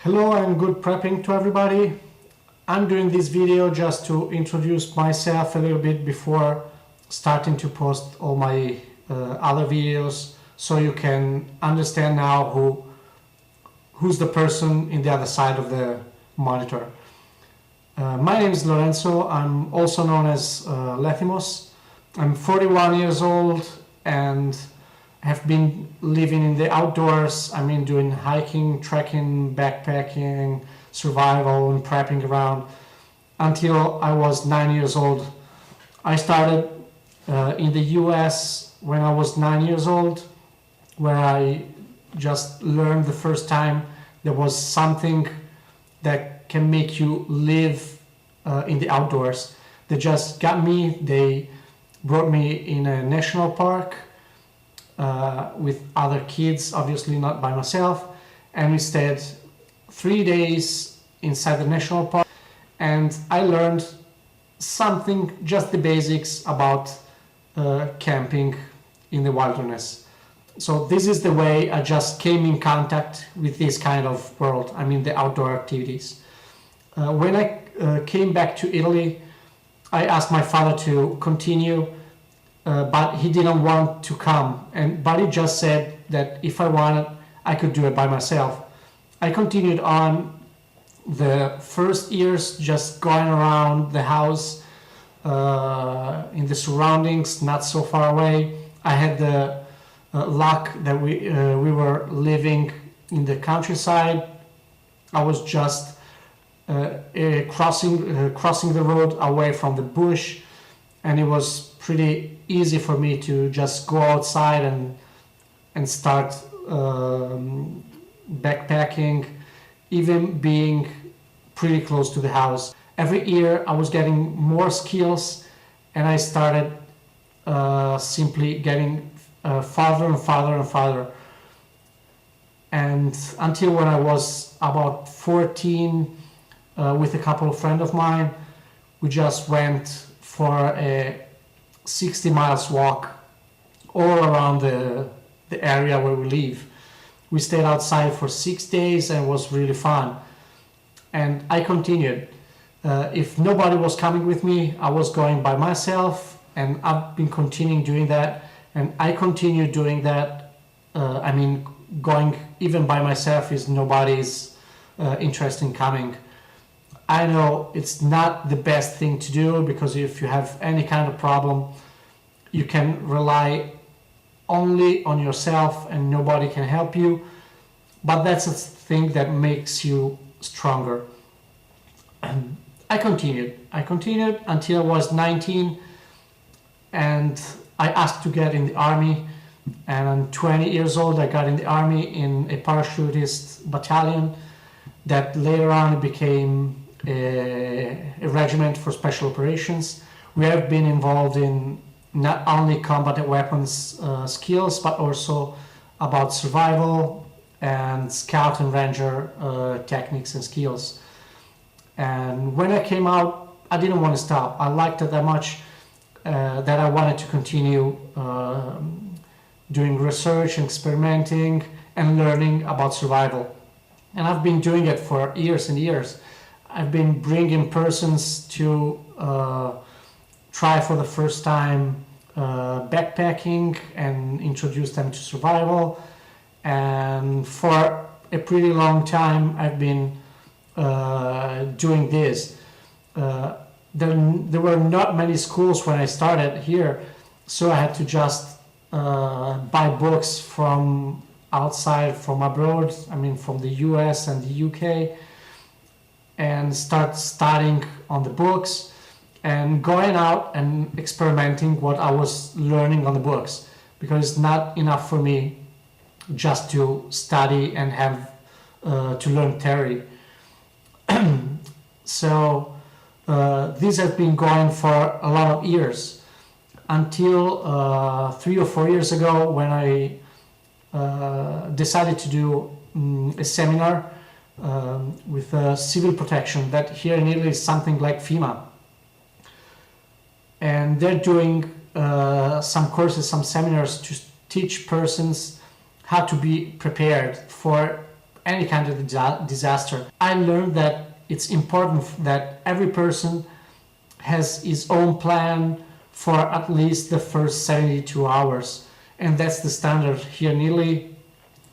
Hello and good prepping to everybody. I'm doing this video just to introduce myself a little bit before starting to post all my other videos, so you can understand now who's the person in the other side of the monitor. My name is Lorenzo. I'm also known as Lethimos. I'm 41 years old and have been living in the outdoors. I mean, doing hiking, trekking, backpacking, survival and prepping around until I was 9 years old. I started in the US when I was 9 years old, where I just learned the first time there was something that can make you live in the outdoors. They just got me. They brought me in a national park with other kids, obviously not by myself, and we stayed 3 days inside the national park, and I learned something, just the basics about camping in the wilderness. So this is the way I just came in contact with this kind of world, I mean the outdoor activities. When I came back to Italy, I asked my father to continue, but he didn't want to come, but he just said that if I wanted, I could do it by myself. I continued on the first years just going around the house in the surroundings, not so far away. I had the luck that we were living in the countryside. I was just crossing the road away from the bush, and it was pretty easy for me to just go outside and start backpacking, even being pretty close to the house. Every year I was getting more skills, and I started simply getting farther and farther and farther, and until when I was about 14, with a couple of friends of mine, we just went for a 60 miles walk all around the area where we live. We stayed outside for 6 days and it was really fun. And I continued. If nobody was coming with me, I was going by myself, and I've been continuing doing that. And I continue doing that. I mean, going even by myself is nobody's interest in coming. I know it's not the best thing to do, because if you have any kind of problem, you can rely only on yourself and nobody can help you. But that's a thing that makes you stronger. And I continued until I was 19, and I asked to get in the army. And I'm 20 years old. I got in the army in a parachutist battalion that later on became a regiment for special operations. We have been involved in not only combat weapons skills, but also about survival and scout and ranger techniques and skills. And when I came out, I didn't want to stop. I liked it that much that I wanted to continue doing research and experimenting and learning about survival. And I've been doing it for years and years. I've been bringing persons to try for the first time backpacking and introduce them to survival. And for a pretty long time I've been doing this. There were not many schools when I started here, so I had to just buy books from outside, from abroad, I mean from the US and the UK, and start studying on the books and going out and experimenting what I was learning on the books, because it's not enough for me just to study and have to learn theory. So this has been going for a lot of years until 3 or 4 years ago, when I decided to do a seminar with civil protection, that here in Italy is something like FEMA, and they're doing some courses, some seminars to teach persons how to be prepared for any kind of disaster. I learned that it's important that every person has his own plan for at least the first 72 hours. And that's the standard here in Italy,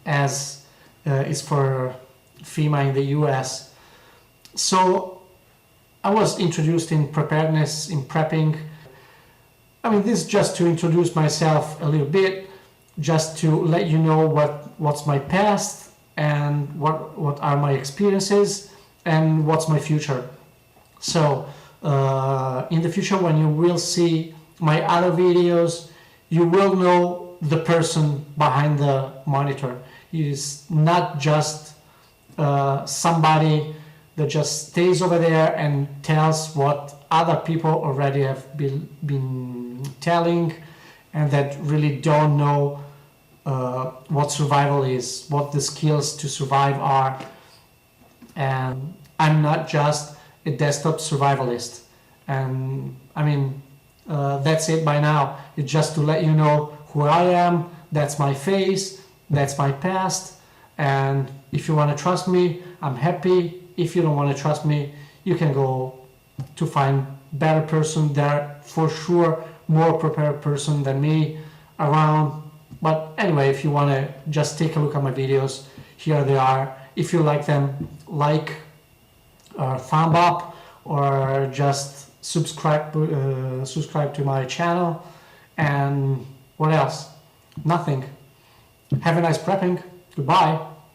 as is for FEMA in the US. So I was introduced in preparedness, in prepping. I mean, this is just to introduce myself a little bit, just to let you know what's my past and what are my experiences and what's my future. So in the future, when you will see my other videos, you will know the person behind the monitor. It is not just somebody that just stays over there and tells what other people already have been telling, and that really don't know what survival is, what the skills to survive are. And I'm not just a desktop survivalist. And I mean, that's it by now. It's just to let you know who I am, that's my face, that's my past. And if you want to trust me, I'm happy. If you don't want to trust me, you can go to find better person. There for sure more prepared person than me around. But anyway, if you want to just take a look at my videos, here they are. If you like them, like or thumb up, or just subscribe to my channel. And what else? Nothing. Have a nice prepping. Goodbye.